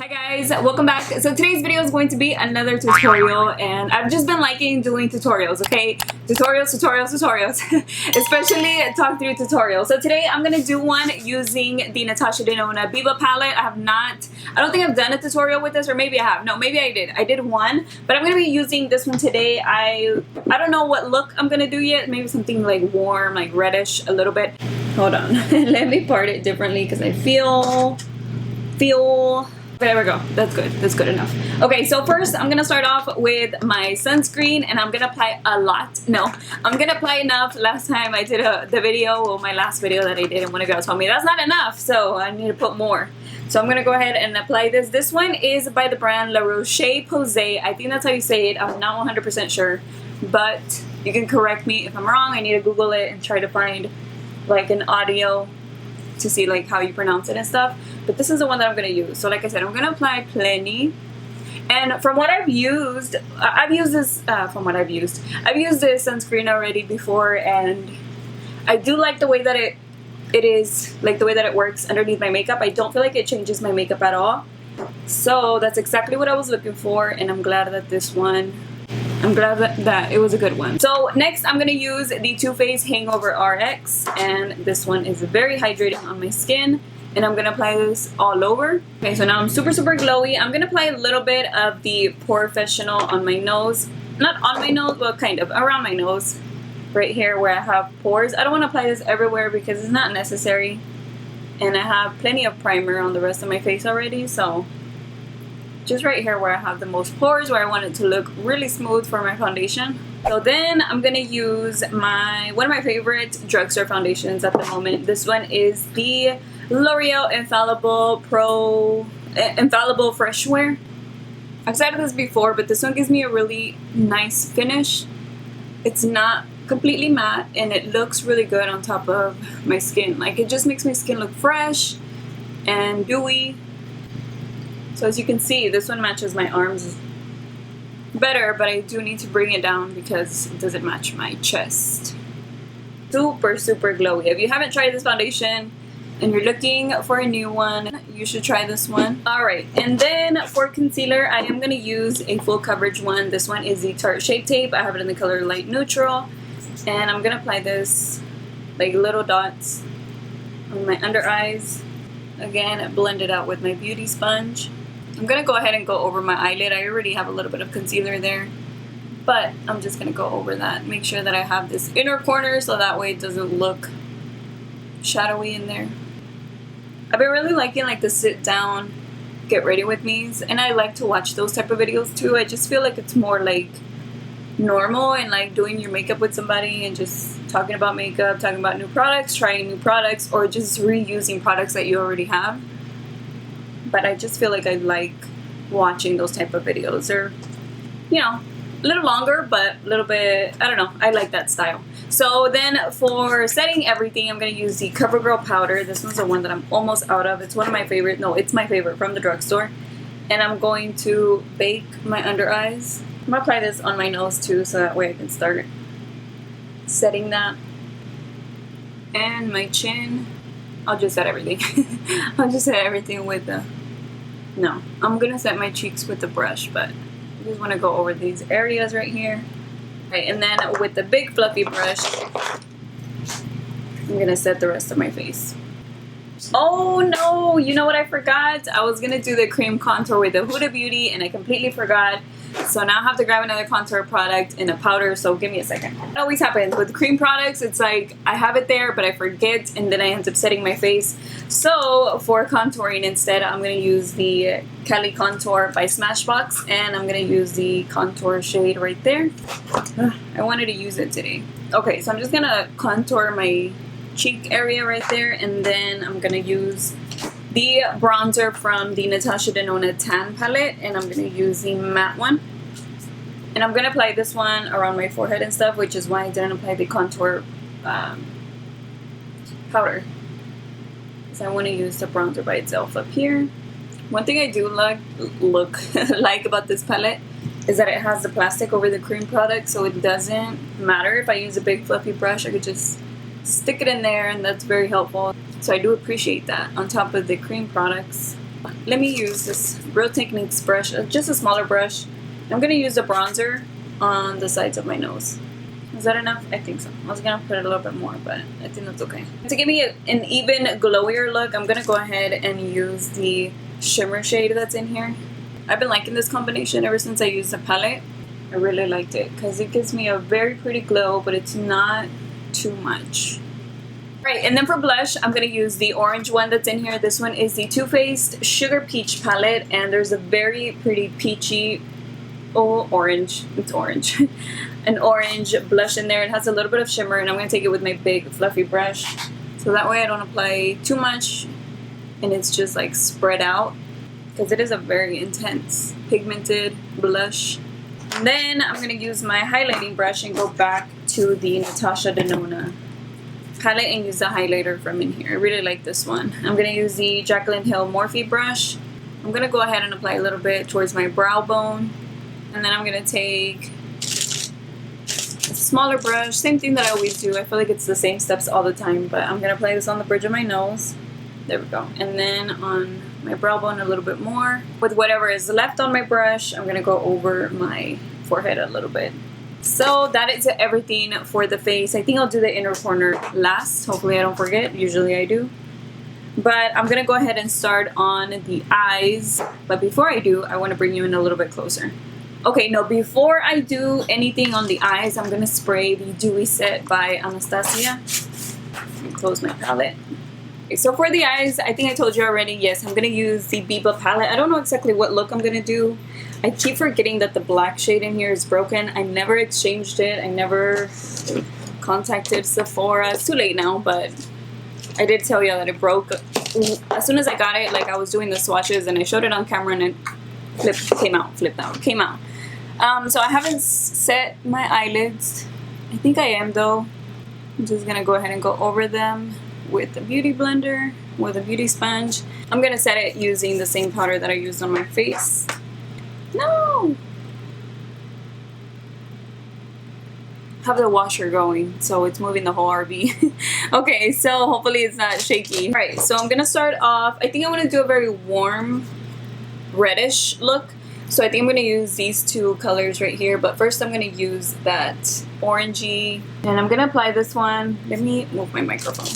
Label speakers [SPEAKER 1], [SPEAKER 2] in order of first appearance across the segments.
[SPEAKER 1] Hi guys, welcome back. So today's video is going to be another tutorial, and I've just been liking doing tutorials, okay? Tutorials, especially talk through tutorials. So today I'm gonna do one using the Natasha Denona Biba palette. I don't think I've done a tutorial with this, or maybe I have. No, maybe I did. I did one, but I'm gonna be using this one today. I don't know what look I'm gonna do yet. Maybe something like warm, like reddish a little bit. Hold on, let me part it differently because I feel. There we go. That's good. That's good enough. Okay, so first I'm gonna start off with my sunscreen, and I'm gonna apply a lot. No, I'm gonna apply enough. Last time I did the video, well, my last video that I did, and one girl told me that's not enough, so I need to put more. So I'm gonna go ahead and apply this. This one is by the brand La Roche-Posay. I think that's how you say it. I'm not 100% sure, but you can correct me if I'm wrong. I need to Google it and try to find like an audio to see like how you pronounce it and stuff, but this is the one that I'm gonna use. So like I said, I'm gonna apply plenty, and from what I've used this sunscreen already before, and I do like the way that it is, like the way that it works underneath my makeup. I don't feel like it changes my makeup at all, so that's exactly what I was looking for, and I'm glad that that it was a good one. So next I'm gonna use the Too Faced Hangover RX, and this one is very hydrating on my skin, and I'm gonna apply this all over. Okay, so now I'm super glowy. I'm gonna apply a little bit of the Professional on my nose. Not on my nose, but kind of around my nose, right here where I have pores. I don't want to apply this everywhere because it's not necessary, and I have plenty of primer on the rest of my face already, so just right here where I have the most pores, where I want it to look really smooth for my foundation. So then I'm gonna use one of my favorite drugstore foundations at the moment. This one is the L'Oreal Infallible Fresh Wear. I've said this before, but this one gives me a really nice finish. It's not completely matte, and it looks really good on top of my skin. Like, it just makes my skin look fresh and dewy. So as you can see, this one matches my arms better, but I do need to bring it down because it doesn't match my chest. Super glowy. If you haven't tried this foundation and you're looking for a new one, you should try this one. Alright, and then for concealer, I am going to use a full coverage one. This one is the Tarte Shape Tape. I have it in the color Light Neutral, and I'm going to apply this like little dots on my under eyes. Again, blend it out with my beauty sponge. I'm going to go ahead and go over my eyelid. I already have a little bit of concealer there, but I'm just going to go over that. Make sure that I have this inner corner so that way it doesn't look shadowy in there. I've been really liking like the sit down, get ready with me's, and I like to watch those type of videos too. I just feel like it's more like normal, and like doing your makeup with somebody and just talking about makeup, talking about new products, trying new products, or just reusing products that you already have. But I just feel like I like watching those type of videos. They're, you know, a little longer, but a little bit, I don't know, I like that style. So then for setting everything, I'm going to use the CoverGirl powder. This one's the one that I'm almost out of. It's one of my favorite. No, it's my favorite from the drugstore. And I'm going to bake my under eyes. I'm going to apply this on my nose too, so that way I can start setting that. And my chin. I'll just set everything. I'll just set everything with the... No, I'm going to set my cheeks with the brush, but I just want to go over these areas right here. Right, and then with the big fluffy brush, I'm going to set the rest of my face. Oh no, you know what I forgot? I was going to do the cream contour with the Huda Beauty, and I completely forgot. So now I have to grab another contour product and a powder, so give me a second. It always happens with cream products. It's like I have it there, but I forget, and then I end up setting my face. So for contouring instead, I'm going to use the Cali Contour by Smashbox, and I'm going to use the contour shade right there. I wanted to use it today. Okay, so I'm just going to contour my cheek area right there, and then I'm going to use the bronzer from the Natasha Denona Tan palette, and I'm going to use the matte one. And I'm going to apply this one around my forehead and stuff, which is why I didn't apply the contour powder, because I want to use the bronzer by itself up here. One thing I do like about this palette is that it has the plastic over the cream product, so it doesn't matter if I use a big fluffy brush. I could just stick it in there, and that's very helpful. So I do appreciate that on top of the cream products. let me use this Real Techniques brush, just a smaller brush. I'm gonna use the bronzer on the sides of my nose. Is that enough? I think so. I was gonna put it a little bit more, but I think that's okay. To give me an even glowier look, I'm gonna go ahead and use the shimmer shade that's in here. I've been liking this combination ever since I used the palette. I really liked it because it gives me a very pretty glow, but it's not too much. Right, and then for blush, I'm going to use the orange one that's in here. This one is the Too Faced Sugar Peach palette, and there's a very pretty peachy, orange, it's orange, an orange blush in there. It has a little bit of shimmer, and I'm going to take it with my big fluffy brush, so that way I don't apply too much, and it's just like spread out, because it is a very intense pigmented blush. And then I'm going to use my highlighting brush and go back to the Natasha Denona palette and use the highlighter from in here. I really like this one. I'm going to use the Jaclyn Hill Morphe brush. I'm going to go ahead and apply a little bit towards my brow bone. And then I'm going to take a smaller brush. Same thing that I always do. I feel like it's the same steps all the time. But I'm going to apply this on the bridge of my nose. There we go. And then on my brow bone a little bit more. With whatever is left on my brush, I'm going to go over my forehead a little bit. So that is everything for the face. I think I'll do the inner corner last. Hopefully I don't forget. Usually I do. But I'm going to go ahead and start on the eyes. But before I do, I want to bring you in a little bit closer. Okay, no, before I do anything on the eyes, I'm going to spray the Dewy Set by Anastasia. Let me close my palette. Okay, so for the eyes, I think I told you already, yes, I'm going to use the Biba palette. I don't know exactly what look I'm going to do. I keep forgetting that the black shade in here is broken. I never exchanged it. I never contacted Sephora. It's too late now, but I did tell you that it broke. As soon as I got it, like I was doing the swatches and I showed it on camera and it came out. So I haven't set my eyelids. I think I am though. I'm just going to go ahead and go over them with the beauty blender, with a beauty sponge. I'm going to set it using the same powder that I used on my face. No! Have the washer going, so it's moving the whole RV. Okay, so hopefully it's not shaky. Alright, so I'm gonna start off. I think I want to do a very warm reddish look. So I think I'm gonna use these two colors right here, but first I'm gonna use that orangey. And I'm gonna apply this one. Let me move my microphone.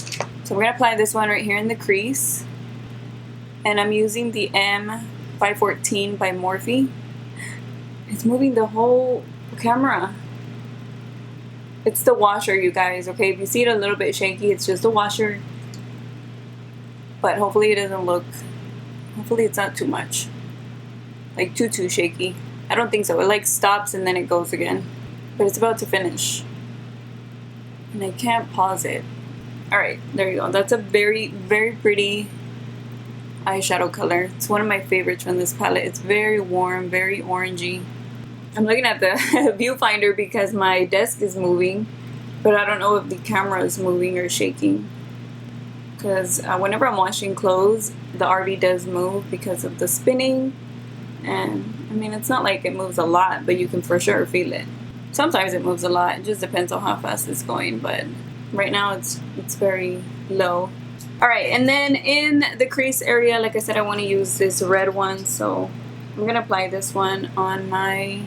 [SPEAKER 1] So I'm gonna apply this one right here in the crease. And I'm using the M514 by Morphe. It's moving the whole camera. It's the washer, you guys, okay? If you see it a little bit shaky, it's just the washer. But hopefully it doesn't look... Hopefully it's not too much. Like too shaky. I don't think so. It like stops and then it goes again. But it's about to finish. And I can't pause it. Alright, there you go. That's a very pretty eyeshadow color. It's one of my favorites from this palette. It's very warm, very orangey. I'm looking at the viewfinder because my desk is moving, but I don't know if the camera is moving or shaking. Because whenever I'm washing clothes, the RV does move because of the spinning. And I mean, it's not like it moves a lot, but you can for sure feel it. Sometimes it moves a lot. It just depends on how fast it's going. But right now it's very low. Alright, and then in the crease area, like I said, I want to use this red one. So I'm going to apply this one on my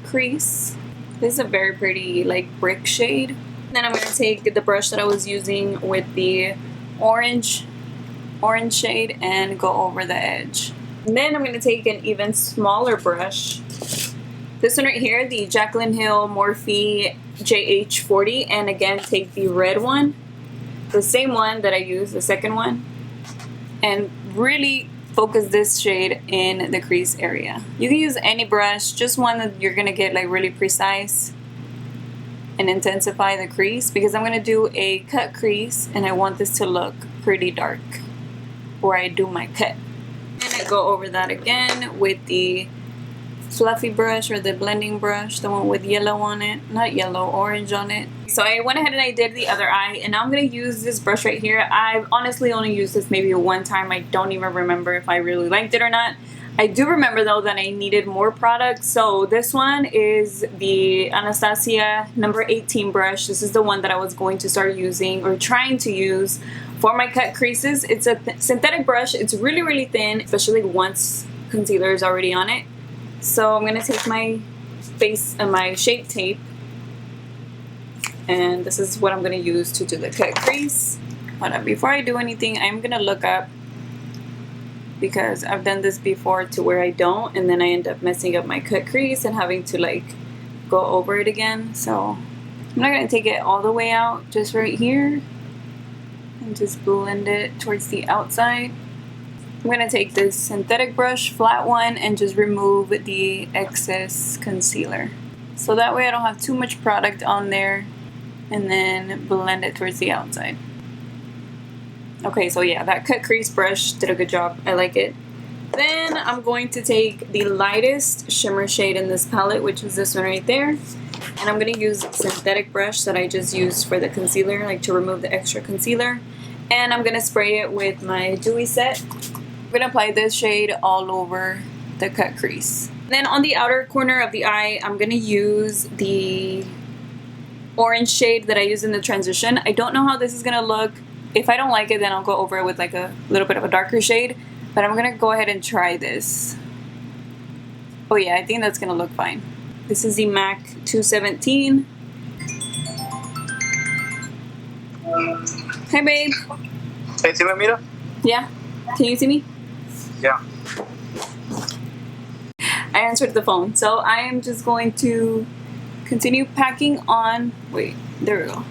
[SPEAKER 1] crease. This is a very pretty like brick shade. Then I'm going to take the brush that I was using with the orange shade and go over the edge. And then I'm going to take an even smaller brush. This one right here, the Jaclyn Hill Morphe JH40, and again take the red one, the same one that I used, the second one, and really focus this shade in the crease area. You can use any brush, just one that you're going to get like really precise and intensify the crease, because I'm going to do a cut crease and I want this to look pretty dark where I do my cut. And I go over that again with the fluffy brush or the blending brush, the one with yellow on it, not yellow, orange on it. So I went ahead and I did the other eye, and now I'm going to use this brush right here. I've honestly only used this maybe one time. I don't even remember if I really liked it or not. I do remember though that I needed more product. So this one is the Anastasia number 18 brush. This is the one that I was going to start using or trying to use For my cut creases, it's a synthetic brush. It's really thin, especially once concealer is already on it. So I'm gonna take my face and my Shape Tape, and this is what I'm gonna use to do the cut crease. Hold on, before I do anything, I'm gonna look up, because I've done this before to where I don't, and then I end up messing up my cut crease and having to like go over it again. So I'm not gonna take it all the way out, just right here, and just blend it towards the outside. I'm gonna take this synthetic brush, flat one, and just remove the excess concealer. So that way I don't have too much product on there, and then blend it towards the outside. Okay, so yeah, that cut crease brush did a good job. I like it. Then I'm going to take the lightest shimmer shade in this palette, which is this one right there. And I'm going to use synthetic brush that I just used for the concealer, like to remove the extra concealer. And I'm going to spray it with my Dewy Set. I'm going to apply this shade all over the cut crease. Then on the outer corner of the eye, I'm going to use the orange shade that I used in the transition. I don't know how this is going to look. If I don't like it, then I'll go over it with like a little bit of a darker shade. But I'm gonna go ahead and try this. Oh yeah, I think that's gonna look fine. This is the MAC 217. Hi babe.
[SPEAKER 2] Hey, ¿sí me mira?
[SPEAKER 1] Yeah, can you see me?
[SPEAKER 2] Yeah.
[SPEAKER 1] I answered the phone. So I am just going to continue packing on, wait, there we go.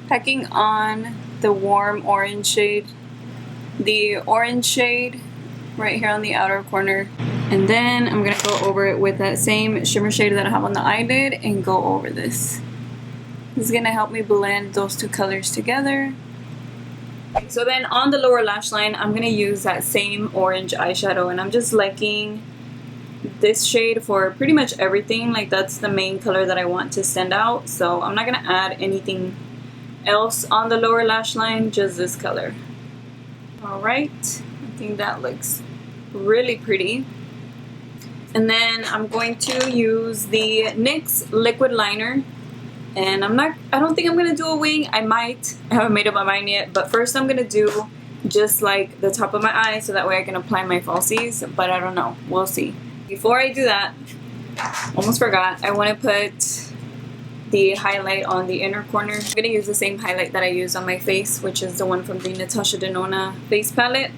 [SPEAKER 1] Packing on the warm orange shade, the orange shade right here on the outer corner, and then I'm gonna go over it with that same shimmer shade that I have on the eyelid and go over this. This is gonna help me blend those two colors together. So then on the lower lash line, I'm gonna use that same orange eyeshadow, and I'm just liking this shade for pretty much everything. Like that's the main color that I want to stand out, so I'm not gonna add anything else on the lower lash line, just this color. Alright, I think that looks really pretty. And then I'm going to use the NYX liquid liner, and I don't think I'm gonna do a wing. I might. I haven't made up my mind yet, but first I'm gonna do just like the top of my eye so that way I can apply my falsies, but I don't know, we'll see. Before I do that, almost forgot, I want to put the highlight on the inner corner. I'm going to use the same highlight that I use on my face, which is the one from the Natasha Denona face palette.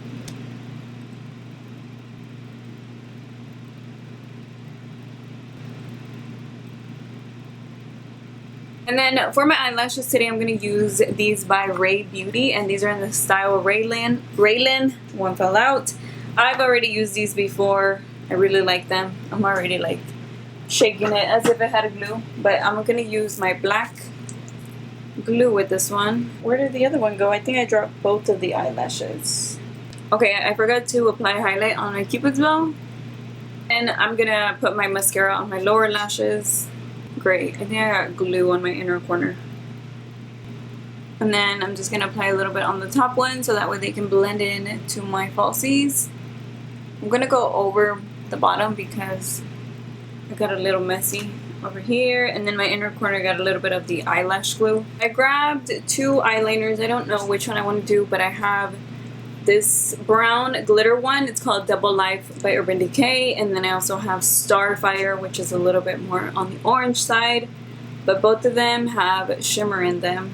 [SPEAKER 1] And then for my eyelashes today, I'm going to use these by Ray Beauty, and these are in the style Raylan. One fell out. I've already used these before. I really like them. I'm already like shaking it as if it had a glue, but I'm gonna use my black glue with this one. Where did the other one go? I think I dropped both of the eyelashes. Okay, I forgot to apply highlight on my cupid's bow, and I'm gonna put my mascara on my lower lashes. Great, I think I got glue on my inner corner. And then I'm just gonna apply a little bit on the top one so that way they can blend in to my falsies. I'm gonna go over the bottom because I got a little messy over here, and then my inner corner got a little bit of the eyelash glue. I grabbed two eyeliners. I don't know which one I want to do, but I have this brown glitter one. It's called Double Life by Urban Decay, and then I also have Starfire, which is a little bit more on the orange side, but both of them have shimmer in them.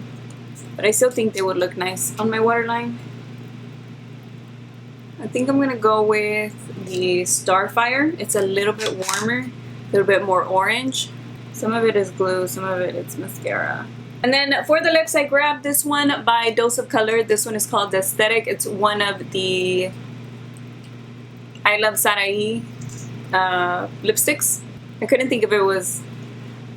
[SPEAKER 1] But I still think they would look nice on my waterline. I think I'm gonna go with the Starfire. It's a little bit warmer, a little bit more orange. Some of it is glue, some of it is mascara. And then for the lips, I grabbed this one by Dose of Color. This one is called The Aesthetic. It's one of the I Love Sarai lipsticks. I couldn't think if it was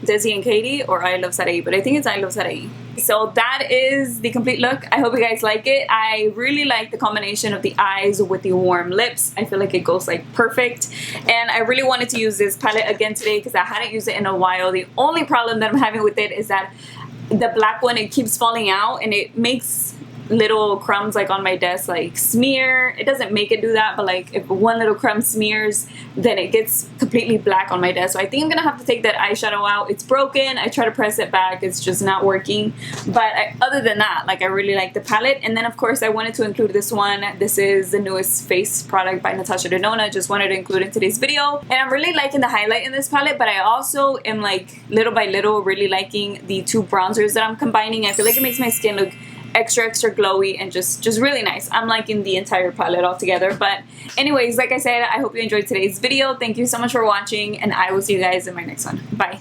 [SPEAKER 1] Desi and Katie or I Love Sarai, but I think it's I Love Sarai. So that is the complete look. I hope you guys like it. I really like the combination of the eyes with the warm lips. I feel like it goes like perfect. And I really wanted to use this palette again today because I hadn't used it in a while. The only problem that I'm having with it is that the black one, it keeps falling out and it makes little crumbs like on my desk like smear. It doesn't make it do that, but like if one little crumb smears, then it gets completely black on my desk. So I think I'm gonna have to take that eyeshadow out. It's broken. I try to press it back. It's just not working. But other than that, like I really like the palette. And then of course I wanted to include this one. This is the newest face product by Natasha Denona. Just wanted to include in today's video. And I'm really liking the highlight in this palette, but I also am like little by little really liking the two bronzers that I'm combining. I feel like it makes my skin look extra glowy and just really nice. I'm liking the entire palette altogether. But anyways, like I said, I hope you enjoyed today's video. Thank you so much for watching, and I will see you guys in my next one. Bye.